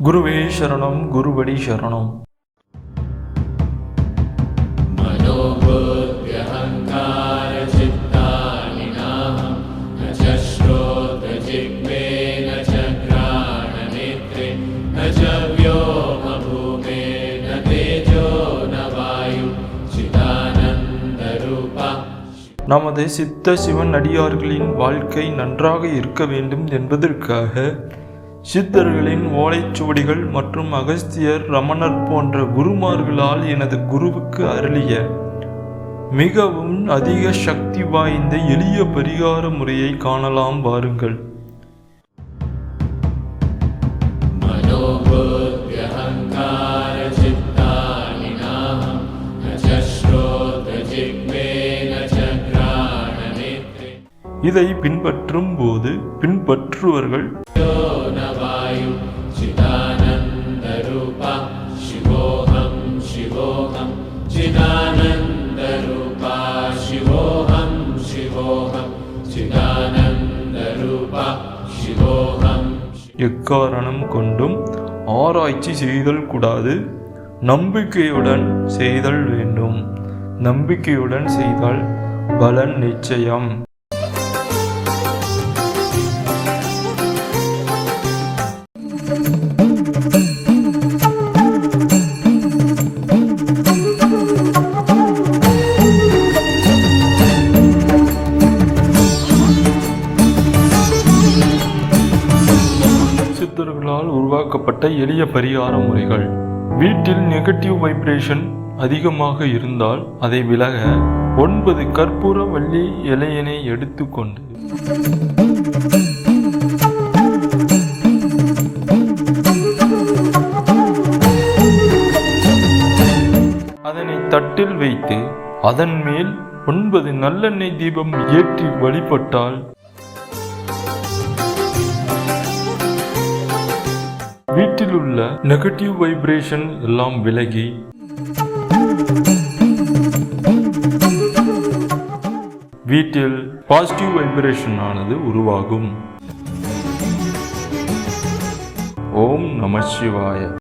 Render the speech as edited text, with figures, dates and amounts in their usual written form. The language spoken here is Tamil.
குருவே சரணம், குருவடி சரணம். நமது சித்த சிவன் அடியார்களின் வாழ்க்கை நன்றாக இருக்க வேண்டும் என்பதற்காக சித்தர்களின் ஓலைச்சுவடிகள் மற்றும் அகஸ்தியர், ரமணர் போன்ற குருமார்களால் எனது குருவுக்கு அருளிய மிகவும் அதிக சக்தி வாய்ந்த எளிய பரிகார முறையை காணலாம் வாருங்கள். இதை பின்பற்றும் போது பின்பற்றுவர்கள் எக்காரணம் கொண்டும் ஆராய்ச்சி செய்தல் கூடாது. நம்பிக்கையுடன் செய்தல் வேண்டும். நம்பிக்கையுடன் செய்தால் பலன் நிச்சயம். சித்தர்களால் உருவாக்கப்பட்ட எளிய பரிகார முறைகள். வீட்டில் நெகட்டிவ் வைப்ரேஷன் அதிகமாக இருந்தால் அதை விலக 9 கற்பூர வள்ளி இலையினை எடுத்துக்கொண்டு அதனை தட்டில் வைத்து அதன் மேல் 9 நல்லெண்ணெய் தீபம் ஏற்றி வழிபட்டால் வீட்டில் உள்ள நெகட்டிவ் வைப்ரேஷன் எல்லாம் விலகி வீட்டில் பாசிட்டிவ் வைப்ரேஷன் ஆனது உருவாகும். ஓம் நம சிவாய.